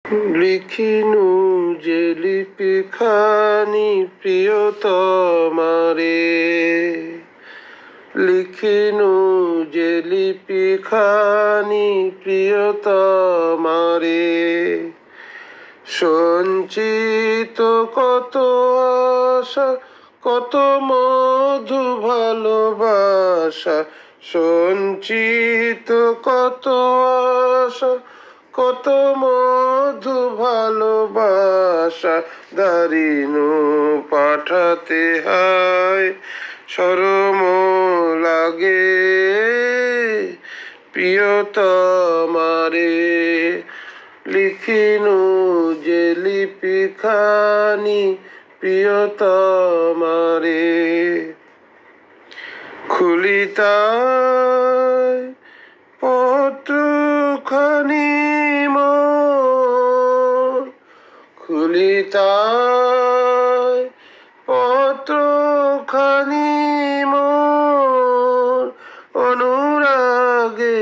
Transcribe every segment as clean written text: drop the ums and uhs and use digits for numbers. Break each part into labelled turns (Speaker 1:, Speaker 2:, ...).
Speaker 1: লিখিনু যে লিপিখানি প্রিয়তমারে, লিখিনু যে লিপিখানি প্রিয়তমারে, সঞ্চিত কত আশা কত মধু ভালোবাসা, সঞ্চিত কত আশা কত মধু ভালোবাসা, দারিনু পাঠাতে হয় শরম লাগে প্রিয়তমারে। লিখিনু যে লিপিখানি প্রিয়তমারে, খুলিতায় পত্রখানি মোর, খুলিতায় পত্রখানি মোর, অনুরাগে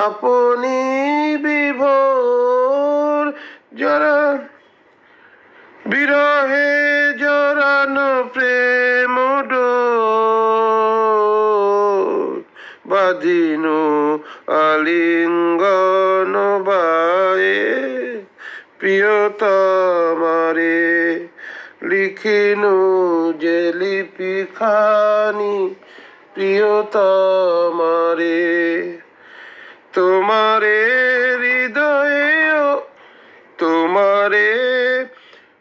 Speaker 1: আপনি বিভোর, যারা বিরহে জড়ানো প্রেম ডোর, বাঁধিনু আলিঙ্গন বায়ে প্রিয়তমারে। লিখিনু যে লিপিখানি প্রিয়তমারে, তোমারে হৃদয়ে তোমারে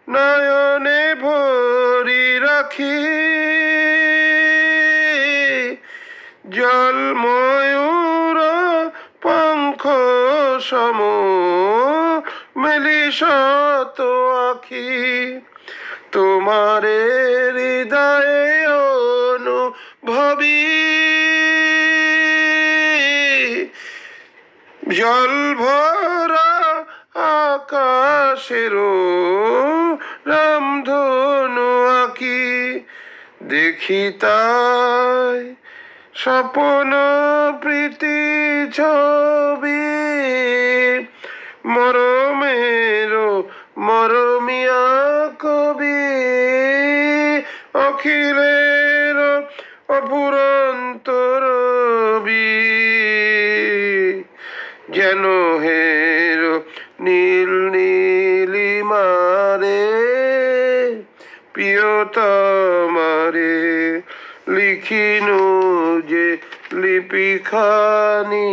Speaker 1: নয়নে ভরি রাখি, জল ময়ূর পঙ্খ সম মেলি শত আখি, তোমারে হৃদয়ে অনুভবী, জল ভরা আকাশের রামধনু আঁকি, দেখি তাই স্বপ্ন প্রীতি ছবি, মরমের মরমিয়া কবি, অখিলের অফুরন্ত রবি, যেন হের নীল নীলিমারে প্রিয়তমারে। লিখিনু যে লিপিখানি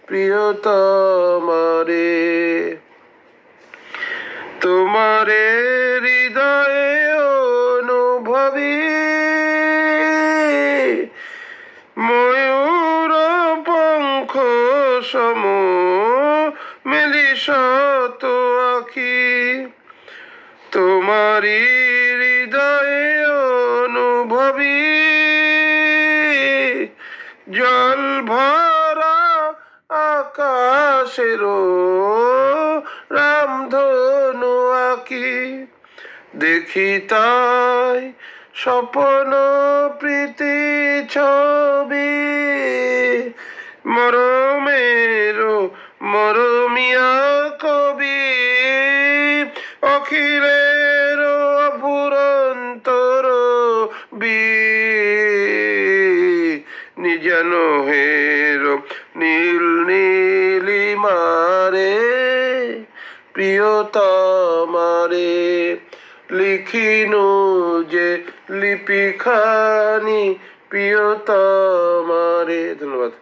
Speaker 1: প্রিয়তমারে, তোমারে হৃদয়ে অনুভবী, ময়ূর পঙ্খ সম মেলি শত আখি, তোমারি হৃদয়ে অনুভবী, জল ভরা আকাশের রামধনু আঁকি, দেখি তাই স্বপ্ন প্রীতি ছবি, মরমের মরমিয়া কবি, অখিলের অফুরন্ত রবি, যেন হের নীল নীলিমারে প্রিয়তমারে। লিখিনু যে লিপিখানি প্রিয়তমারে। ধন্যবাদ।